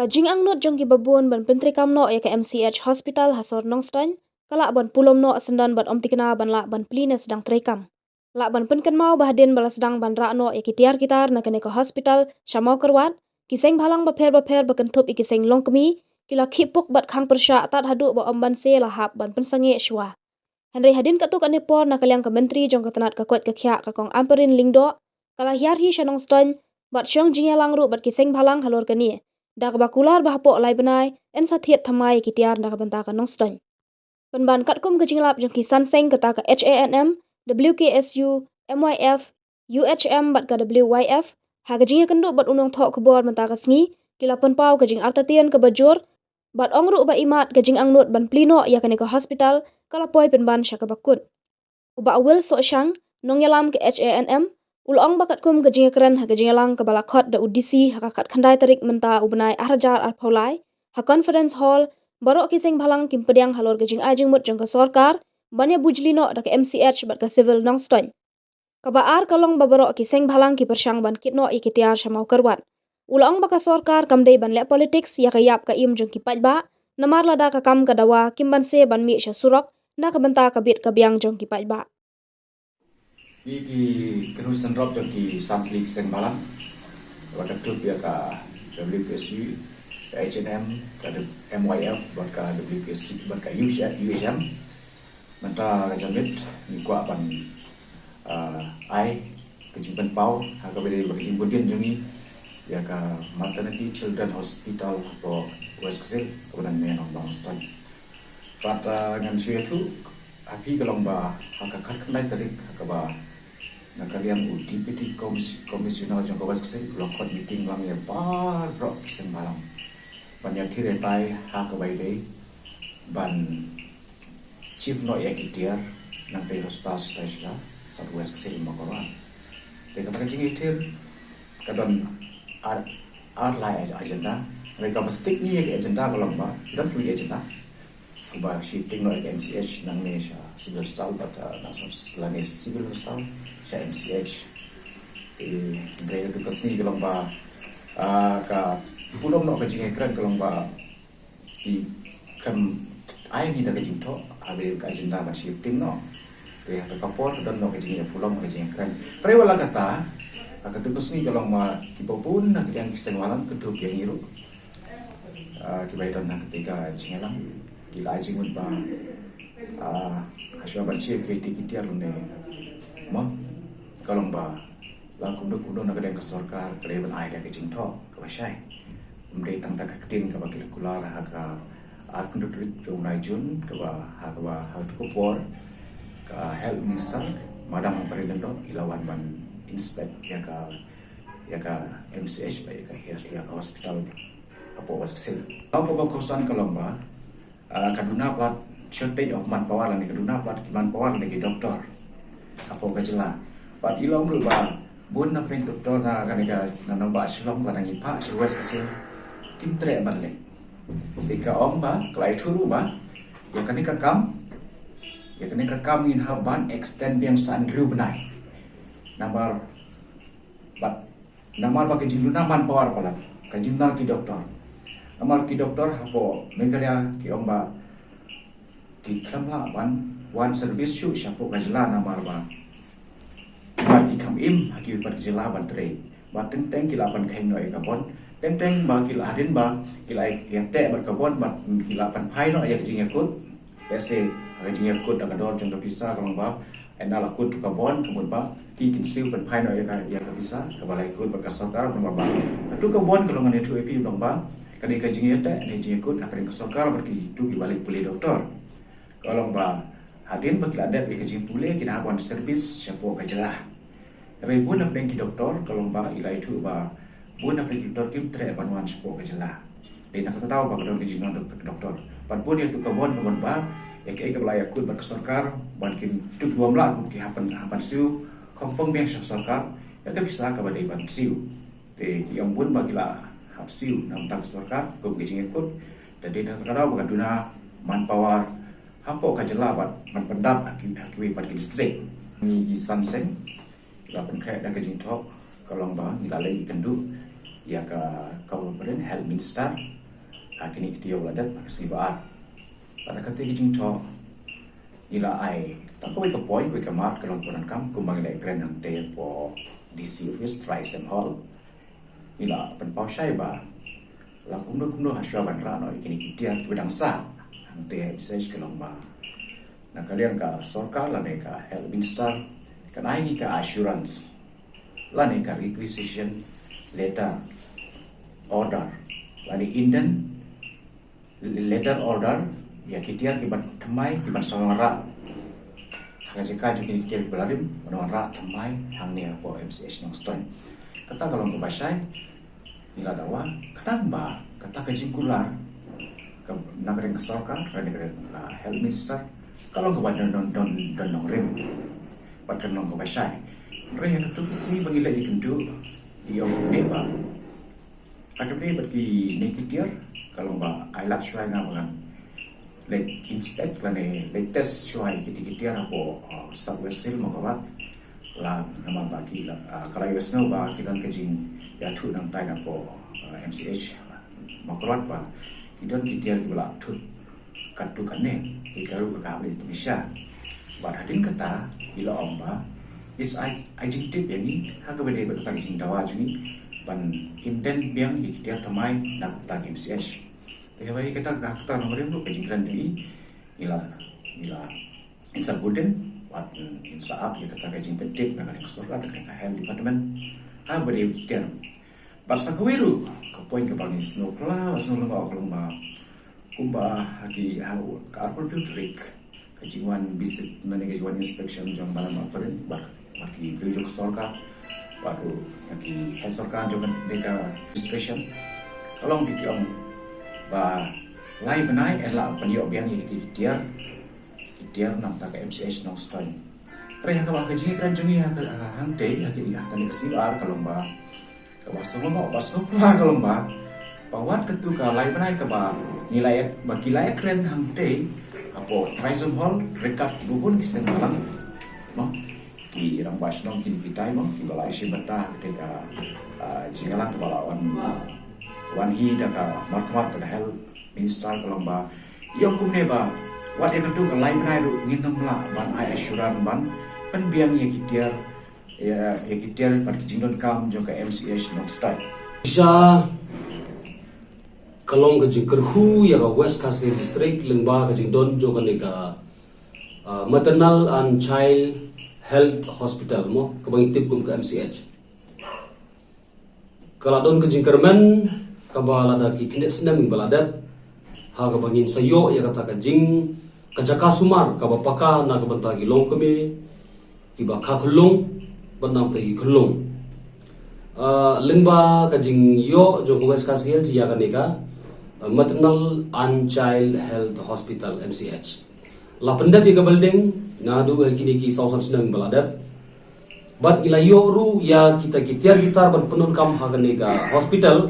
Jing ang not jong ki babon ban pentri kam no ya ke MCH hospital hasor nongstany kala ban pulom no sendan ban om tikna ban la ban plines sedang trekam. La ban penken mau bahden balas sedang ban ra no ya ki tiar kitar na kene ke hospital shamau kerwat kiseng bhalang baper bakentup ikiseng longkemi kila khipuk bat khang persya tat hadu ba om ban se lahap ban pensange shwa. Henry hadin katuk ane por na kaliang ke menteri jong ketenat kakwat kekhya kakong amperin lingdo kala hiar hi shanong stony bat syong jingelang ru bat kiseng bhalang halor keni. Dak bakular bahpo lai benai en sathiat thamai kitiar dak bentaka nongstony. Penban katkum kejinglap jong kisan seng kata ka HANM, WKSU, MYF, UHM bat ka WYF, ha kejingnya kenduk bat unong thok kebor bentaka sengi, kila penpau kejing artatian ke bajur, bat ongru ba imat kejing angnut ban plino ya kene ke hospital, kala poi penban syaka bakut. Uba awil so syang, nongyalam ke HANM, ulong bakat kum kejingnya keren ha kejingnya lang ke balakot da udisi ha kakat khandai tarik menta ubenai ahrajar arpaulai, ha conference hall, barok kiseng bhalang kim pediang halor kejing ajeng mut jong ke sorkar, banya bujlino da ke MCH bat ke civil nongstony. Kabaar kalong babarok kiseng bhalang ki persyang ban kitno ikitiar syamau kerwat. Ulong baka sorkar kamdei ban lek politics ya kayap ka im jong ki pajba, namar lada ka kam kadawa kim ban se ban mi sya surok, na ka benta ka bit ka biang jong ki pajba. Iki kerusan rob jong ki sampli kiseng bhalang, baka tup ya ka WKSU, ka HNM, ka MYF, baka WKSU, baka UHM, menta ka jamit ni kwa ban ai kejing penpau ha ka bede kejing budin jongi ya ka maternity children hospital po West Kesel kemudian menong bang stan pada ngam syue tu api kalong ba ha ka khat khnai tarik ha ka ba na kalian UDPT komisioner jong ka West Kesel lokot meeting lam ya bar ro kiseng malam banyak thire pai ha ka bai dei ban chief no ya kitiar nang pe hospital station South West Kesel makoran teka kejing itir kadon lai agenda mereka mestik ni agenda kalau ba dan tu agenda ba shifting no MCH nang ni civil hospital but nang lani civil hospital sa MCH mereka tu kasi kalau ba ka pulom no kejing ekran kalau ba di kam ai ni dah kejing to abe ka agenda ba shifting no ya kapor dan no kejing pulom kejing ekran rewala kata akan terus ni kalau ma kipopun nak yang kiseng malam ketup yang hirup kibaitan nak ketika jingalang gila jingun ba asya banci fiti kitiar ne ma kalau ba la kundo nak yang kesorkar keleban ai dak jing tho ka basai umdei tang tak ketin ka bakil kular ha ka kundo trik jo nai jun ka ba ha tu kopor ka health minister madam presiden do ilawan ban inspect ya ka MCH ya ka hospital apa Waskel apa kosan kalamba kaduna plat shortage of manpower ni kaduna plat manpower ni doktor apa ka jela pat ilong lu ba bun na friend doktor na kanega na ba silong ka nang ipa si Waskel kim tre ban le tika om ba klai thuru ba ya kaneka kam in haban extend biang san gru benai namar kejing luna man power pala kejing na ki doktor namar ki doktor hapo megaria ki omba ki khamla one service shu shapo kajla namar ba ki kam im haki par jela ban tre ba teng ki lapan khain noi ka bon teng ba ki adin ba ki lai yate bar ka bon ba ki lapan phai no ya kejing yakut pese kejing yakut da kador jong ka pisa kalong ba enala kut ka bon kemun ba ki kinsiu pen phai no ya ka bisa ka balai kut ba ka sokar nomor ba tu ka bon kalau ngane tu epi dong ba kani ka jing yata ne jing kut apa ka sokar ba ki tu ki balik puli doktor kalau ba hadin ba adat ka jing puli kina bon service siapo ka jelah ribu na peng ki doktor kalau ba ilai tu ba bun na peng ki doktor kim tre ban wan siapo ka jelah de nak tahu ba ka don ka jing doktor pan pun ya tu ka bon ba ek balai akut ba ka sokar ban kin tu bom la ki hapan siu kompong biang sokar ya ka bisa ka badai ban siu te ki ambun ba kila hap siu nam tak sokar ko kejing ikut tadi dah kadau ba duna manpower hampo ka jelabat man pendap aki pat ki distrik ni sanseng la pen kha da kejing tok kalong ba ila lai kendu ya ka kabupaten health minister kini ketiyo ladat makasibaat pada kata kijing to ila ai tak kau ke point ke mat kalau punan kam kumbang ila ekran ang te po DC office Trisem Hall ila penpau syai ba la kumno haswa ban ra no kini kitian bedang sa ang te message kalau ba na kalian ka sorkar la ne ka health minister kan ai ni ka assurance la ne ka requisition letter order la ni Indian letter order ya kitian kiban thamai kiban sangara ngajika juga kitian belarim menora thamai hangnia po MCH Nongstoin kata kalau ke basai nila dawa kenapa kata kejingkular ke nagari kesorkan dan nagari health minister kalau ke badan don rim bahkan nong ke basai mereka itu si bangila ikendu iyo neba akabri bagi nekitiar kalau ba ailat syai ngamangan let inspect lane latest syai kiti-kiti apa subwexil makabat la nama bagi la kalau yosno ba kidan kejing ya thu nang tai na po MCH makabat ba kidan kitiar kibala thu katu kane ikaru ka habli Indonesia ba hadin kata bila omba is identity yani hagabede ba kata kejing dawa juni ban intent biang kitiar tamai nak ta MCH Tetapi kita nomor yang belum kejingkran ini, ila insan buden, insan ya kata kejing penting dengan yang kesorkan dengan health department, beri kita bangsa kewiru, ke poin ke bangin snow lomba, kumba hagi carbon filtering, kejingwan visit mana kejingwan inspection jang malam apa bagi beri kesorkan, baru hagi kesorkan juga mereka inspection, tolong dikiong ba lai benai ela peniok biang dia nam tak MCH Nongstoin reha ka ba kejing kran jungi hang te haki akan dikesibar kalau ba ka ba semua kalau ba pawat ketu ka lai benai ka ba nilai bagi lai kran hang te apo Trisem Hall rekat bubun kisen malam no ki rang bas nong ki pitai mo ki balai sibata ketika jingalan ke balawan Wanhi daka martamat daka health minister kalamba yang kumne ba wat yang kedua ke lain benai ru nginum la ban ai assuran ban penbiang ya kitiar pada kijindon kam juga MCH Nongstoin Isha kalong kejing kerhu ya ka West Kasih District lengba kijindon juga neka maternal and child health hospital mo kabangitip kum ke MCH kaladon kejing kermen kabala da ki kinet senam baladat ha ka bangin sayo ya kata kajing kajaka sumar ka bapaka na ka bantagi long kami ki ba kha khulung banam tagi khulung lingba kajing yo jong West Kasih ya ka neka maternal and child health hospital MCH la pendap ya ka building na du kini ki sausan senam baladat bat ila yo ru ya kita kitiar gitar ban penun kam ha ka neka hospital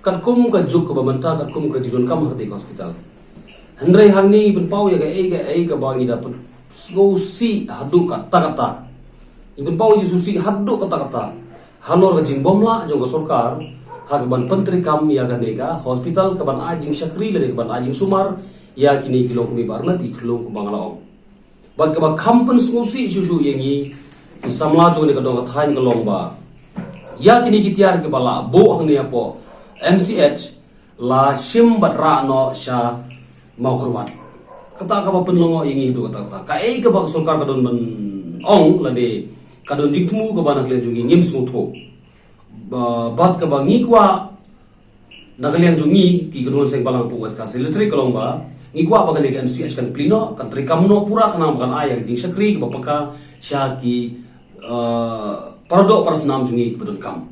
kat kum ka juk ka bamanta kat kum ka jidon kam hati hospital hendrai hangni ben pau ya ka ka bangi dapat si hadu kata ibn pau ji susi hadu kata hanor ka jing bomla jong ka sarkar ha ka ban pentri kam ya ka neka hospital ka ban ajing syakri le ka ban ajing sumar ya kini kilong kumi barna bi kilong ku bangalaong ban ka ba kampen susi susu yengi samla jong ne ka dong ka thain ka long ba ya kini kitiar ke bala bo hangni apo MCH la sim batra no sha mau kurwan kata ka penlongo ingi hidu kata ka ka ba sulkar ka don men ong la de ka don jikmu ka banak le jungi ngim smutho bat ka ba ngikwa nakalian jungi ki kedon seng balang pu West Kasih Listrik kalong ba ngikwa ba kan MCH kan plino kan trikamno pura kana bukan aya jing syakri ka bapaka sha ki paradok para senam jungi bedon kam